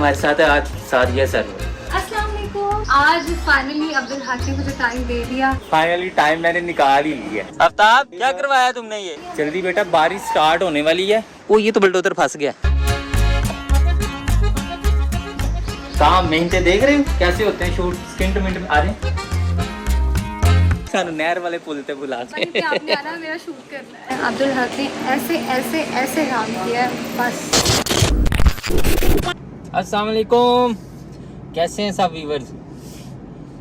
हमारे साथ है आज सादिया सर। अस्सलाम वालेकुम। आज फाइनली अब्दुल हक ने मुझे टाइम दे दिया। फाइनली टाइम मैंने निकाल ही लिया। आफ्ताब क्या करवाया तुमने ये? जल्दी बेटा बारिश स्टार्ट होने वाली है। ओ ये तो बुलडोजर फंस गया। काम मेहनते देख रहे हो कैसे होते हैं शूट स्किन टू मिनट में। आ रहे सानू नहर वाले पुल पे बुलाते हैं। आपने आना मेरा शूट करना है। अब्दुल हक ने ऐसे ऐसे ऐसे काम किया बस। अस्सलाम वालेकुम, कैसे हैं सब व्यूअर्स?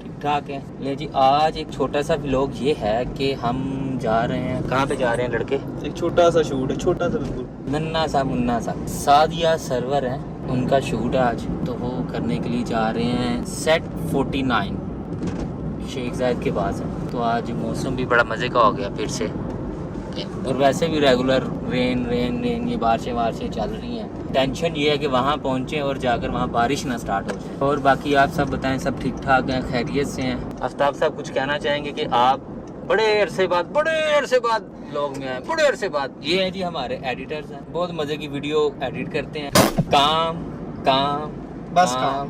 ठीक ठाक है। ले जी आज एक छोटा सा व्लॉग ये है कि हम जा रहे हैं, कहाँ पे जा रहे हैं लड़के? एक छोटा सा शूट है, छोटा सा बिल्कुल नन्ना सा मुन्ना सा। सादिया सर्वर है, उनका शूट है आज, तो वो करने के लिए जा रहे हैं सेट 49 शेख जायद के पास है। तो आज मौसम भी बड़ा मज़े का हो गया फिर से, और वैसे भी रेगुलर रेन ये बारिशें चल रही हैं। टेंशन ये है कि वहाँ पहुँचे और जाकर वहाँ बारिश ना स्टार्ट हो जाए। और बाकी आप सब बताएं, सब ठीक ठाक हैं, खैरियत से हैं? आफ्ताब साहब कुछ कहना चाहेंगे कि आप बड़े अरसे बाद लोग में आए, बड़े अरसे बाद। ये हैं जी हमारे एडिटर्स हैं, बहुत मज़े की वीडियो एडिट करते हैं। काम बस काम।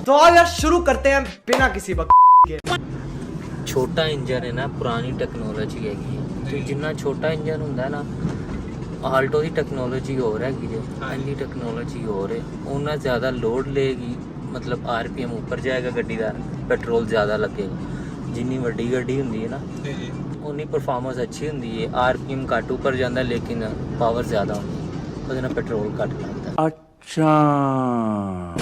तो आज यार शुरू करते हैं बिना किसी वक्त के। छोटा इंजन है ना, पुरानी टेक्नोलॉजी हैगी, तो जितना छोटा इंजन होता है ना, आल्टो की टेक्नोलॉजी हो रहा है कि अन्नी टेक्नोलॉजी हो रही उन्ना ज़्यादा लोड लेगी, मतलब RPM ऊपर जाएगा गड्डी का, पेट्रोल ज़्यादा लगेगा। जिन्नी वड्डी गड्डी होंदी है ना उन्नी परफॉर्मेंस अच्छी होंदी है। RPM घट ऊपर जाता लेकिन पावर ज़्यादा होंदी है, उसदे नाल पेट्रोल घट लगता है। अच्छा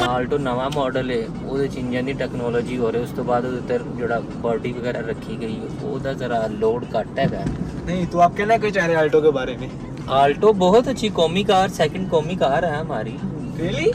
आल्टो नवा मॉडल है, ਉਹਦੇ इंजन की टेक्नोलॉजी हो रही, उस तो बाद उधर जो बॉडी वगैरह रखी गई है ਉਹਦਾ ज़रा लोड घट है। नहीं तो आप कहना क्या चाह रहे हैं आल्टो के बारे में? आल्टो बहुत अच्छी कौमी कार, सेकंड कौमी कार है हमारी। रियली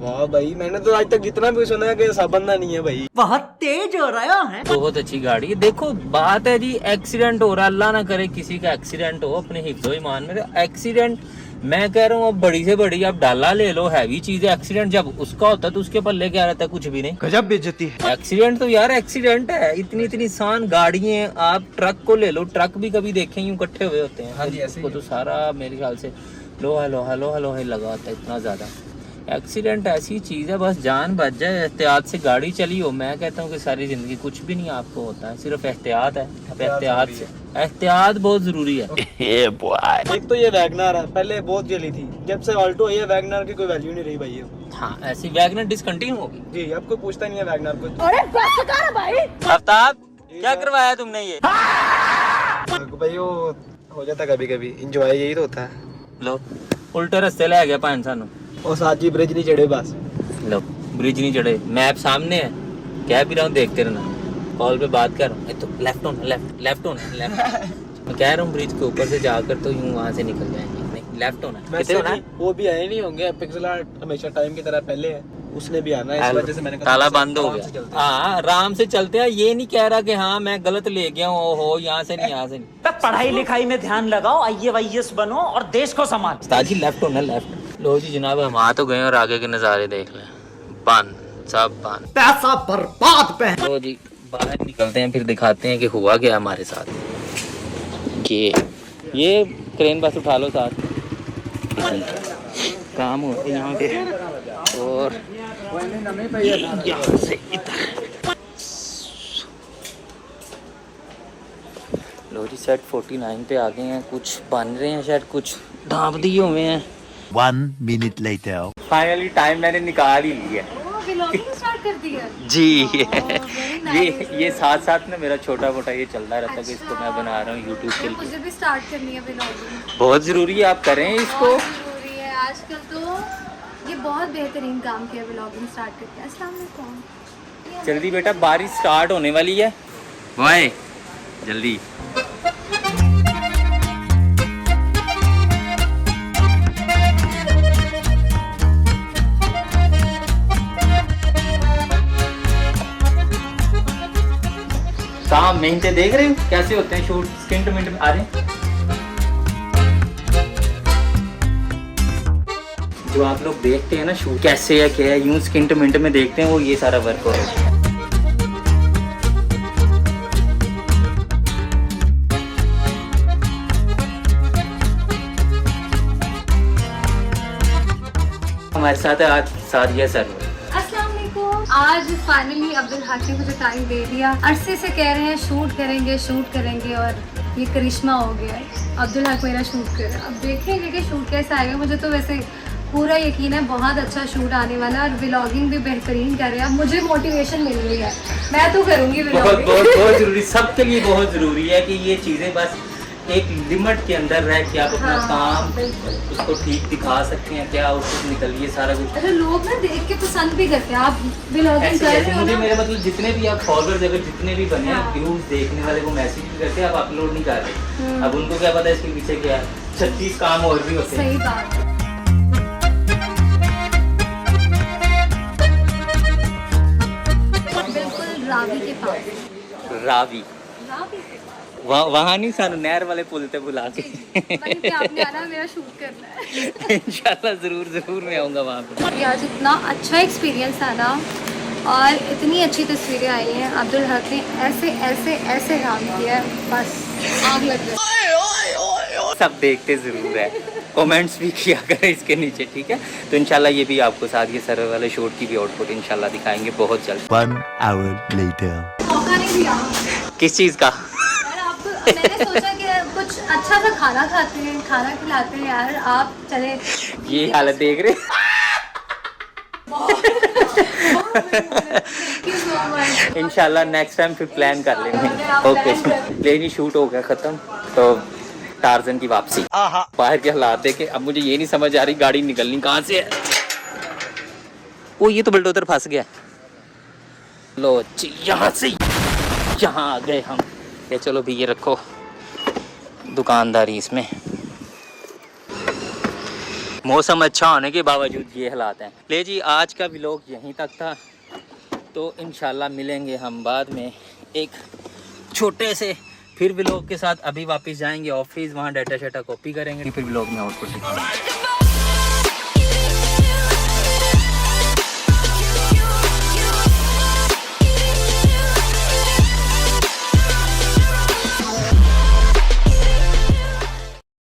वाह भाई, मैंने तो आज तक जितना भी सुना है कि ऐसा बंदा नहीं है भाई, बहुत तेज हो रहा है। बहुत अच्छी गाड़ी है। देखो बात है जी, एक्सीडेंट हो रहा, अल्लाह ना करे किसी का एक्सीडेंट हो, अपने हिफ्ज़ो ईमान में एक्सीडेंट। मैं कह रहा हूँ अब बड़ी से बड़ी आप डाला ले लो, हैवी चीज है। एक्सीडेंट जब उसका होता है तो उसके पल्ले क्या रहता है? कुछ भी नहीं। गजब बेइज्जती है। एक्सीडेंट तो यार एक्सीडेंट है। इतनी सान गाड़ियाँ हैं, आप ट्रक को ले लो, ट्रक भी कभी देखे यूं इकट्ठे हुए होते हैं। हाँ जी, ऐसे ही तो सारा मेरे ख्याल से लोहा लगा होता है, इतना ज्यादा। एक्सीडेंट ऐसी चीज है, बस जान बच जाए, एहतियात से गाड़ी चली हो। मैं कहता हूँ कि सारी जिंदगी कुछ भी नहीं आपको होता है, सिर्फ एहतियात है। एहतियात बहुत जरूरी है। एक तो ये वैगनर है, पहले बहुत जली थी, जब से ऑल्टो है वैगनर की कोई वैल्यू नहीं रही भाई है। हाँ ऐसी वैगनर डिसकंटिन्यू होगी जी, अब कोई पूछता नहीं है वैगनर को। अरे बस कर भाई। आफ्ताब क्या करवाया तुमने ये? भाई वो हो जाता कभी कभी, इंजॉय यही तो होता है। लो उल्टे रास्ते ले गया पान सानू। और साथ ही ब्रिज नहीं चढ़े बस। लो ब्रिज नहीं चढ़े, मैप सामने है, कह भी रहा हूँ देखते रहना, कॉल पे बात कर रहा हूँ। तो लेफ्ट मैं कह रहा हूँ ब्रिज के ऊपर से जाकर तो यूं वहाँ से निकल जाएंगे। नहीं लेफ्ट होना कितने होना? वो भी आए नहीं होंगे, पिक्सल आर्ट हमेशा टाइम की तरह पहले है, उसने भी आना है, इस वजह से मैंने कहा ताला बंद हो गया। हाँ आराम से चलते हैं, ये नहीं कह रहा कि हाँ मैं गलत ले गया हूँ, ओहो यहाँ से नहीं, यहाँ से नहीं। पढ़ाई लिखाई में ध्यान लगाओ, IAS बनो और देश को संभालो। उस्ताद जी लेफ्ट होना, लेफ्ट। लो जी जनाब हम आ तो गए और आगे के नज़ारे देख लें। बंद, सब बंद, पैसा बर्बाद पे। लो जी बाहर निकलते हैं, फिर दिखाते हैं कि हुआ क्या हमारे साथ। कि ये क्रेन बस उठा लो साथ, काम होते यहाँ पे, और यहाँ से इधर। लो जी सेट 49 पे आ गए हैं, कुछ बन रहे हैं शायद, कुछ ढांप दिए हुए हैं। 1 minute later. फाइनली टाइम मैंने निकाल ही लिया व्लॉगिंग स्टार्ट कर दिया जी। ये साथ ना मेरा छोटा मोटा ये चलता रहता है कि इसको मैं बना रहा हूँ यूट्यूब के लिए। मुझे भी स्टार्ट करनी है व्लॉगिंग, बहुत ज़रूरी है, आप करें इसको। बहुत जरूरी है आजकल तो। ये बहुत बेहतरीन काम किया व्लॉगिंग स्टार्ट करके। अस्सलाम वालेकुम। जल्दी बेटा बारिश स्टार्ट होने वाली है, वाह जल्दी। काम मेहनते देख रहे हो कैसे होते हैं शूट स्किन टू मिनट में। आ रहे जो आप लोग देखते हैं ना शूट कैसे है क्या है, यूं स्किन टू मिनट में देखते हैं, वो ये सारा वर्क हो रहा है। हमारे साथ है आज सादिया सरवर। अस्सलाम वालेकुम। आज फाइनली अब्दुल हक ने मुझे टाइम दे दिया। अरसे से कह रहे हैं शूट करेंगे और ये करिश्मा हो गया है। अब्दुल हक मेरा शूट कर रहा है। अब देखेंगे कि शूट कैसा आएगा। मुझे तो वैसे पूरा यकीन है बहुत अच्छा शूट आने वाला है और व्लॉगिंग भी बेहतरीन कर रहे हैं। अब मुझे मोटिवेशन मिल रही है, मैं तो करूँगी व्लॉगिंग। बहुत जरूरी, सबके लिए बहुत ज़रूरी है कि ये चीज़ें बस एक लिमिट के अंदर रह के आप अपना काम उसको ठीक दिखा सकते हैं, क्या उसको निकलिए सारा कुछ। अरे लोग ना देख के पसंद भी करते हैं। आप व्लॉगिंग कर रहे हो मुझे ना? मेरे मतलब जितने भी आप फॉलोअर्स अगर जितने भी बने हैं व्यूज देखने वाले वो मैसेज भी करते हैं, आप अपलोड नहीं कर रहे। अब उनको क्या पता है इसके पीछे क्या है, 36 काम और भी होते हैं। सही बात है। बिल्कुल रावी के पास। रावी रावी वहाँ नहीं, सानू नहर वाले पुल पे बुला के वहीं पे आपने आना, मेरा शूट करना है। इंशाल्लाह जरूर मैं आऊँगा वहाँ पे। आज इतना अच्छा एक्सपीरियंस है ना और इतनी अच्छी तस्वीरें आई हैं। अब्दुल हक ने ऐसे काम किया है, बस आग लग गई। सब देखते ज़रूर है, कमेंट्स भी किया करें इसके नीचे, ठीक है। तो इंशाल्लाह ये भी आपको साथ ये सर्वर वाले शूट की भी आउटपुट इंशाल्लाह दिखाएंगे बहुत जल्द। 1 hour later. मौका नहीं दिया किस चीज़ का? यार आपको। मैंने सोचा कि कुछ अच्छा सा खाना खाते हैं, खाना खिलाते हैं यार। आप चले ये हालत देख रहे इंशाल्लाह नेक्स्ट टाइम फिर प्लान कर लेंगे। ओके प्लेन ही शूट हो गया ख़त्म, तो टार्जन की वापसी। बाहर के हालात देखे, अब मुझे ये नहीं समझ आ रही गाड़ी निकलनी कहाँ से है। वो ये तो बुलडोजर फंस गया। लो यहाँ से यहाँ आ गए हम। ये चलो भी ये रखो दुकानदारी इसमें। मौसम अच्छा होने के बावजूद ये हालात हैं। ले जी आज का व्लॉग यहीं तक था, तो इंशाल्लाह मिलेंगे हम बाद में एक छोटे से फिर व्लॉग के साथ। अभी वापस जाएंगे ऑफिस, वहाँ डाटा शाटा कॉपी करेंगे, फिर व्लॉग में आउटपुट दिखाएंगे।